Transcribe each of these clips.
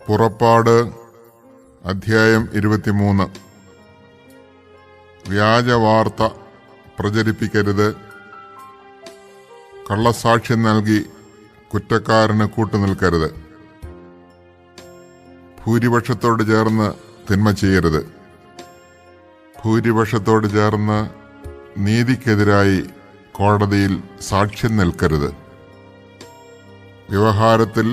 പുറപ്പാട് അധ്യായം 23. വ്യാജവാർത്ത പ്രചരിപ്പിക്കരുത്. കള്ളസാക്ഷ്യം നൽകി കുറ്റക്കാരന് കൂട്ടുനിൽക്കരുത്. ഭൂരിപക്ഷത്തോട് ചേർന്ന് തിന്മ ചെയ്യരുത്. ഭൂരിപക്ഷത്തോട് ചേർന്ന് നീതിക്കെതിരായി കോടതിയിൽ സാക്ഷ്യം നിൽക്കരുത്. വ്യവഹാരത്തിൽ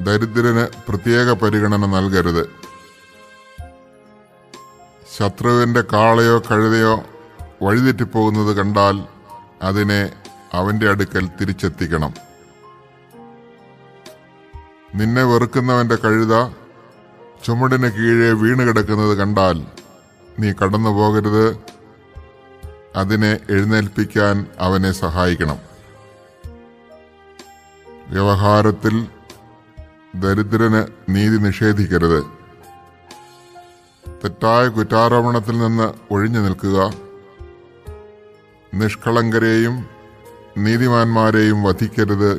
ദരിദ്രന് പ്രത്യേക പരിഗണന നൽകരുത്. ശത്രുവിന്റെ കാളയോ കഴുതയോ വഴിതെറ്റിപ്പോകുന്നത് കണ്ടാൽ അതിനെ അവന്റെ അടുക്കൽ തിരിച്ചെത്തിക്കണം. നിന്നെ വെറുക്കുന്നവന്റെ കഴുത ചുമടിന് കീഴെ വീണുകിടക്കുന്നത് കണ്ടാൽ നീ കടന്നു പോകരുത്. അതിനെ എഴുന്നേൽപ്പിക്കാൻ അവനെ സഹായിക്കണം. വ്യവഹാരത്തിൽ ദരിദ്രന് നീതി നിഷേധിക്കരുത്. തെറ്റായ കുറ്റാരോപണത്തിൽ നിന്ന് ഒഴിഞ്ഞു നിൽക്കുക. നിഷ്കളങ്കരെയും നീതിമാന്മാരെയും വധിക്കരുത്.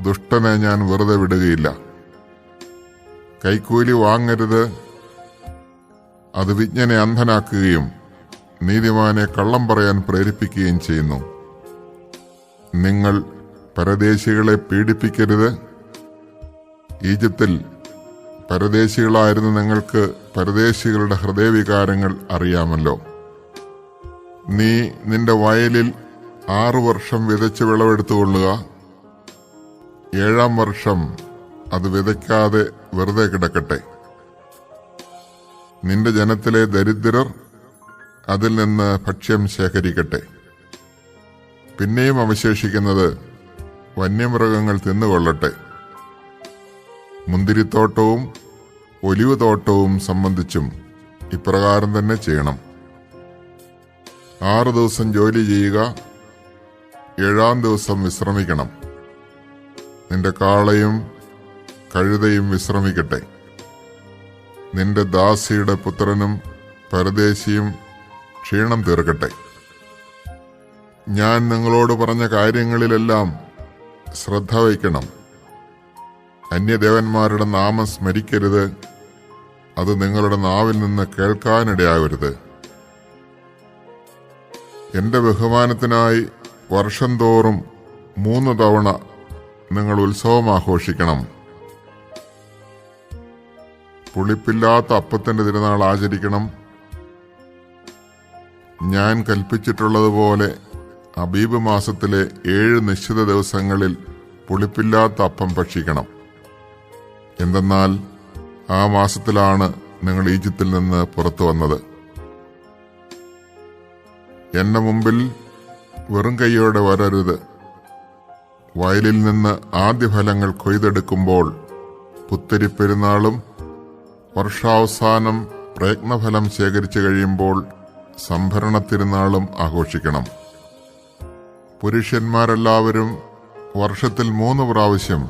ദുഷ്ടനെ ഞാൻ വെറുതെ വിടുകയില്ല. കൈക്കൂലി വാങ്ങരുത്. അത് വിജ്ഞനെ അന്ധനാക്കുകയും നീതിമാനെ കള്ളം പറയാൻ പ്രേരിപ്പിക്കുകയും ചെയ്യുന്നു. നിങ്ങൾ പരദേശികളെ പീഡിപ്പിക്കരുത്. ഈജിപ്തിൽ പരദേശികളായിരുന്ന നിങ്ങൾക്ക് പരദേശികളുടെ ഹൃദയവികാരങ്ങൾ അറിയാമല്ലോ. നീ നിന്റെ വയലിൽ 6 വർഷം വിതച്ച് വിളവെടുത്തുകൊള്ളുക. 7-ാം വർഷം അത് വിതയ്ക്കാതെ വെറുതെ കിടക്കട്ടെ. നിന്റെ ജനത്തിലെ ദരിദ്രർ അതിൽ നിന്ന് ഭക്ഷ്യം ശേഖരിക്കട്ടെ. പിന്നെയും അവശേഷിക്കുന്നത് വന്യമൃഗങ്ങൾ തിന്നുകൊള്ളട്ടെ. മുന്തിരിത്തോട്ടവും ഒലിവ് തോട്ടവും സംബന്ധിച്ചും ഇപ്രകാരം തന്നെ ചെയ്യണം. 6 ദിവസം ജോലി ചെയ്യുക, 7-ാം ദിവസം വിശ്രമിക്കണം. നിന്റെ കാളയും കഴുതയും വിശ്രമിക്കട്ടെ. നിന്റെ ദാസിയുടെ പുത്രനും പരദേശിയും ക്ഷീണം തീർക്കട്ടെ. ഞാൻ നിങ്ങളോട് പറഞ്ഞ കാര്യങ്ങളിലെല്ലാം ശ്രദ്ധ വയ്ക്കണം. അന്യദേവന്മാരുടെ നാമം സ്മരിക്കരുത്. അത് നിങ്ങളുടെ നാവിൽ നിന്ന് കേൾക്കാനിടയാകരുത്. എന്റെ ബഹുമാനത്തിനായി വർഷം തോറും 3 തവണ നിങ്ങൾ ഉത്സവം ആഘോഷിക്കണം. പുളിപ്പില്ലാത്ത അപ്പത്തിന്റെ തിരുനാൾ ആചരിക്കണം. ഞാൻ കൽപ്പിച്ചിട്ടുള്ളതുപോലെ അബീബ് മാസത്തിലെ 7 നിശ്ചിത ദിവസങ്ങളിൽ പുളിപ്പില്ലാത്ത അപ്പം ഭക്ഷിക്കണം. എന്തെന്നാൽ ആ മാസത്തിലാണ് നിങ്ങൾ ഈജിപ്തിൽ നിന്ന് പുറത്തു വന്നത്. എന്റെ മുമ്പിൽ വെറും കൈയോടെ വരരുത്. വയലിൽ നിന്ന് ആദ്യഫലങ്ങൾ കൊയ്തെടുക്കുമ്പോൾ, പുത്തരിപ്പെരുന്നാളും വർഷാവസാനം പ്രയത്നഫലം ശേഖരിച്ചു കഴിയുമ്പോൾ സംഭരണ തിരുനാളും ആഘോഷിക്കണം. പുരുഷന്മാരെല്ലാവരും വർഷത്തിൽ 3 പ്രാവശ്യം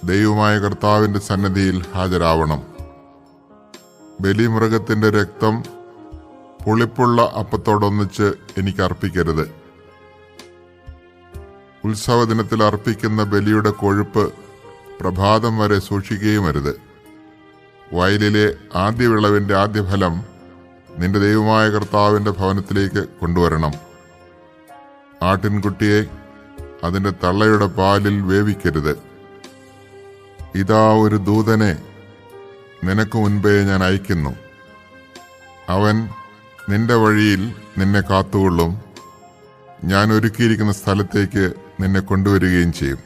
ദൈവമായ കർത്താവിന്റെ സന്നിധിയിൽ ഹാജരാവണം. ബലിമൃഗത്തിന്റെ രക്തം പുളിപ്പുള്ള അപ്പത്തോടൊന്നിച്ച് എനിക്ക് അർപ്പിക്കരുത്. ഉത്സവദിനത്തിൽ അർപ്പിക്കുന്ന ബലിയുടെ കൊഴുപ്പ് പ്രഭാതം വരെ സൂക്ഷിക്കുകയും അരുത്. വയലിലെ ആദ്യ വിളവിന്റെ ആദ്യഫലം നിന്റെ ദൈവമായ കർത്താവിന്റെ ഭവനത്തിലേക്ക് കൊണ്ടുവരണം. ആട്ടിൻകുട്ടിയെ അതിന്റെ തള്ളയുടെ പാലിൽ വേവിക്കരുത്. ഇതാ ഒരു ദൂതനെ നിനക്ക് മുൻപേ ഞാൻ അയക്കുന്നു. അവൻ നിന്റെ വഴിയിൽ നിന്നെ കാത്തുകൊള്ളും. ഞാൻ ഒരുക്കിയിരിക്കുന്ന സ്ഥലത്തേക്ക് നിന്നെ കൊണ്ടുവരികയും ചെയ്യും.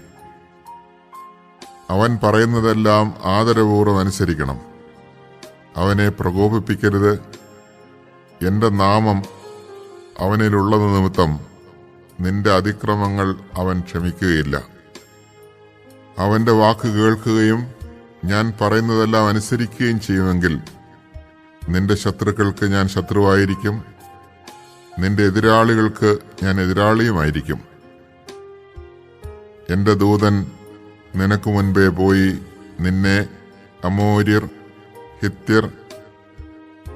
അവൻ പറയുന്നതെല്ലാം ആദരപൂർവ്വം അനുസരിക്കണം. അവനെ പ്രകോപിപ്പിക്കരുത്. എന്റെ നാമം അവനിലുള്ളത് നിമിത്തം നിന്റെ അതിക്രമങ്ങൾ അവൻ ക്ഷമിക്കുകയില്ല. അവന്റെ വാക്ക് കേൾക്കുകയും ഞാൻ പറയുന്നതെല്ലാം അനുസരിക്കുകയും ചെയ്യുമെങ്കിൽ നിന്റെ ശത്രുക്കൾക്ക് ഞാൻ ശത്രുവായിരിക്കും. നിന്റെ എതിരാളികൾക്ക് ഞാൻ എതിരാളിയുമായിരിക്കും. എന്റെ ദൂതൻ നിനക്ക് മുൻപേ പോയി നിന്നെ അമോര്യർ, ഹിത്യർ,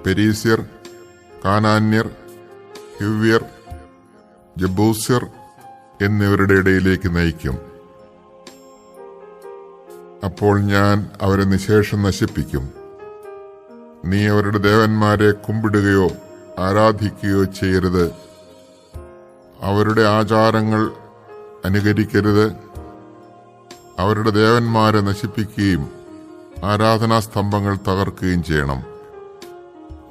പെരീസ്യർ, കാനാന്യർ, ഹിവ്യർ, ജബൂസ്യർ എന്നിവരുടെ ഇടയിലേക്ക് നയിക്കും. അപ്പോൾ ഞാൻ അവരെ നിശേഷം നശിപ്പിക്കും. നീ അവരുടെ ദേവന്മാരെ കുമ്പിടുകയോ ആരാധിക്കുകയോ ചെയ്യരുത്. അവരുടെ ആചാരങ്ങൾ അനുകരിക്കരുത്. അവരുടെ ദേവന്മാരെ നശിപ്പിക്കുകയും ആരാധനാസ്തംഭങ്ങൾ തകർക്കുകയും ചെയ്യണം.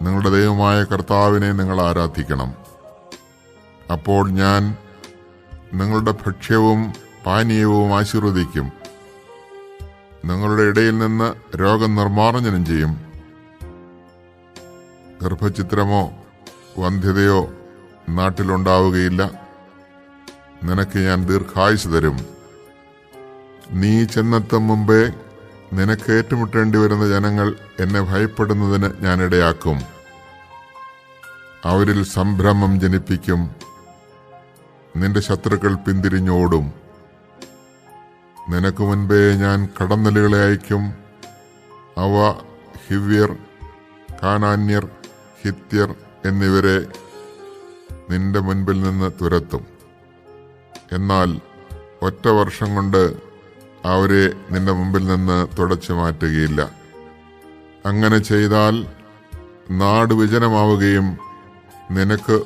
നിങ്ങളുടെ ദൈവമായ കർത്താവിനെ നിങ്ങൾ ആരാധിക്കണം. അപ്പോൾ ഞാൻ നിങ്ങളുടെ ഭക്ഷ്യവും പാനീയവും ആശീർവദിക്കും. നിങ്ങളുടെ ഇടയിൽ നിന്ന് രോഗം നിർമ്മാർജ്ജനം ചെയ്യും. ഗർഭഛിദ്രമോ വന്ധ്യതയോ നാട്ടിലുണ്ടാവുകയില്ല. നിനക്ക് ഞാൻ ദീർഘായുസ് തരും. നീ ചെന്നെത്തും മുമ്പേ നിനക്ക് ഏറ്റുമുട്ടേണ്ടി വരുന്ന ജനങ്ങൾ എന്നെ ഭയപ്പെടുന്നതിന് ഞാൻ ഇടയാക്കും. അവരിൽ സംഭ്രമം ജനിപ്പിക്കും. നിന്റെ ശത്രുക്കൾ പിന്തിരിഞ്ഞോടും. നിനക്ക് മുൻപേ ഞാൻ കടന്നലുകളെ അയക്കും. അവ ഹിവ്യർ, കാനാന്യർ, ഹിത്യർ എന്നിവരെ നിന്റെ മുൻപിൽ നിന്ന് തുരത്തും. എന്നാൽ ഒറ്റ വർഷം കൊണ്ട് അവരെ നിന്റെ മുമ്പിൽ നിന്ന് തുടച്ചു മാറ്റുകയില്ല. അങ്ങനെ ചെയ്താൽ നാട് വിജനമാവുകയും നിനക്ക്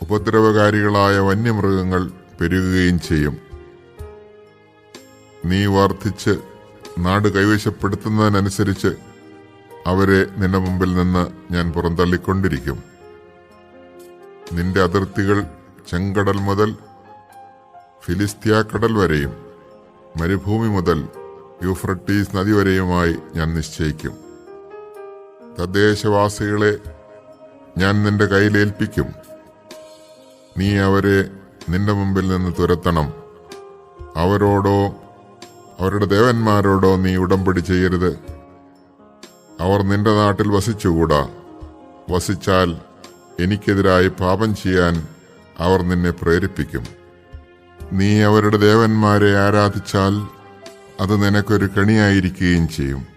ഉപദ്രവകാരികളായ വന്യമൃഗങ്ങൾ പെരുകുകയും ചെയ്യും. നീ വർദ്ധിച്ച് നാട് കൈവശപ്പെടുത്തുന്നതിനനുസരിച്ച് അവരെ നിന്റെ മുമ്പിൽ നിന്ന് ഞാൻ പുറന്തള്ളിക്കൊണ്ടിരിക്കും. നിന്റെ അതിർത്തികൾ ചെങ്കടൽ മുതൽ ഫിലിസ്ത്യാക്കടൽ വരെയും മരുഭൂമി മുതൽ യൂഫ്രട്ടീസ് നദി വരെയുമായി ഞാൻ നിശ്ചയിക്കും. തദ്ദേശവാസികളെ ഞാൻ നിന്റെ കയ്യിലേൽപ്പിക്കും. നീ അവരെ നിന്റെ മുമ്പിൽ നിന്ന് തുരത്തണം. അവരോടോ അവരുടെ ദേവന്മാരോടോ നീ ഉടമ്പടി ചെയ്യരുത്. അവർ നിന്റെ നാട്ടിൽ വസിച്ചുകൂടാ. വസിച്ചാൽ എനിക്കെതിരായി പാപം ചെയ്യാൻ അവർ നിന്നെ പ്രേരിപ്പിക്കും. നീ അവരുടെ ദേവന്മാരെ ആരാധിച്ചാൽ അത് നിനക്കൊരു കെണിയായിരിക്കുകയും ചെയ്യും.